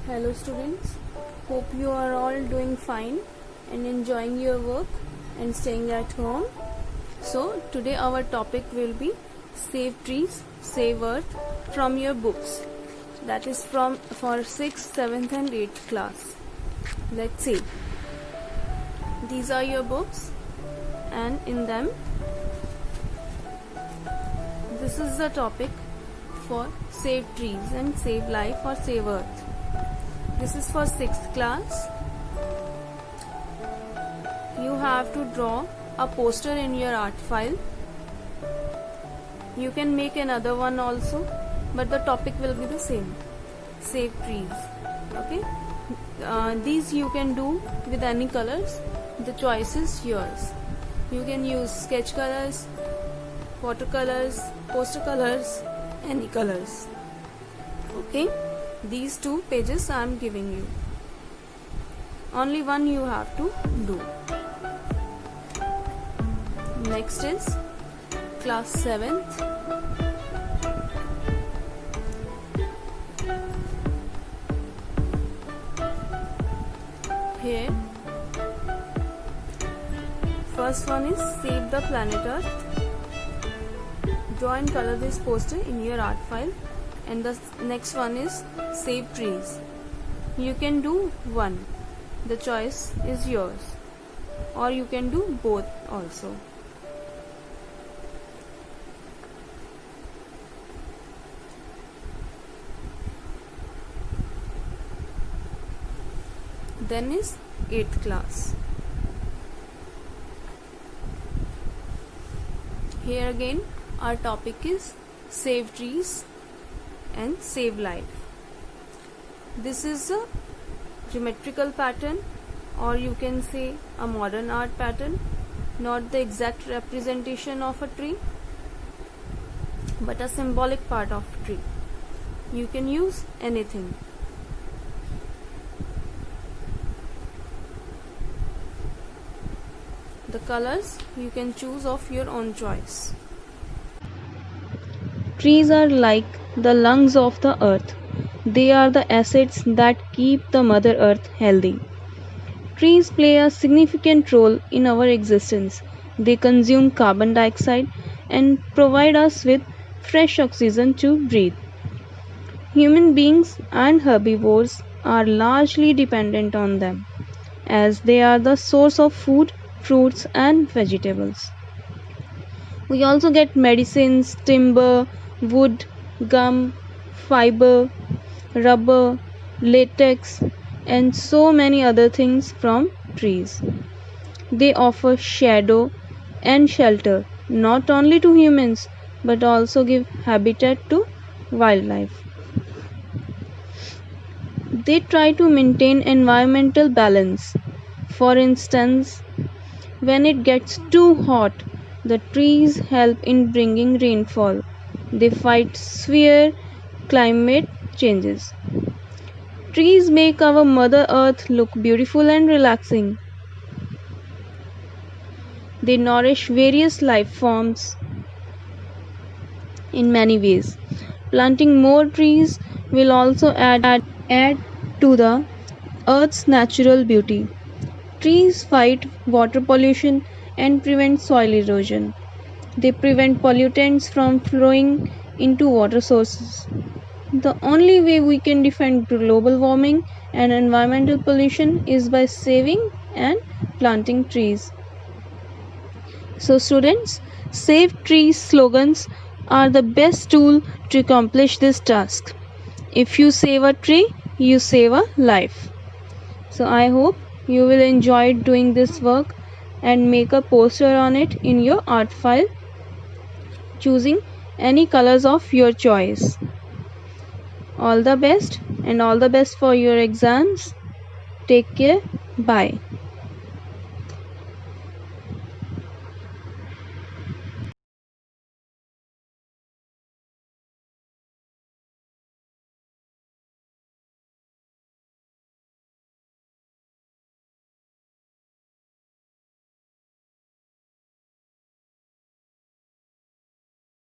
Hello students, hope you are all doing fine and enjoying your work and staying at home. So today our topic will be Save Trees, Save Earth from your books. That is for 6th, 7th and 8th class. Let's see. These are your books and in them this is the topic for Save Trees and Save Life or Save Earth. This is for 6th class. You have to draw a poster in your art file. You can make another one also, but the topic will be the same. Save trees. Okay. These you can do with any colors. The choice is yours. You can use sketch colors, watercolors, poster colors, any colors. Okay. These 2 pages I am giving you. Only one you have to do. Next is class 7th. Here, first one is Save the Planet Earth. Draw and color this poster in your art file. And the next one is Save Trees. You can do one. The choice is yours. Or you can do both also. Then is 8th class. Here again our topic is Save Trees and Save Life. This is a geometrical pattern, or you can say a modern art pattern, not the exact representation of a tree but a symbolic part of a tree. You can use anything. The colors you can choose of your own choice. Trees are like the lungs of the earth. They are the assets that keep the Mother Earth healthy. Trees play a significant role in our existence. They consume carbon dioxide and provide us with fresh oxygen to breathe. Human beings and herbivores are largely dependent on them, as they are the source of food, fruits, and vegetables. We also get medicines, timber, wood, gum, fiber, rubber, latex, and so many other things from trees. They offer shadow and shelter not only to humans but also give habitat to wildlife. They try to maintain environmental balance. For instance, when it gets too hot, the trees help in bringing rainfall. They fight severe climate changes. Trees make our Mother Earth look beautiful and relaxing. They nourish various life forms in many ways. Planting more trees will also add to the Earth's natural beauty. Trees fight water pollution and prevent soil erosion. They prevent pollutants from flowing into water sources. The only way we can defend global warming and environmental pollution is by saving and planting trees. So students, Save Trees slogans are the best tool to accomplish this task. If you save a tree, you save a life. So I hope you will enjoy doing this work and make a poster on it in your art file, choosing any colors of your choice. All the best and all the best for your exams. Take care. Bye.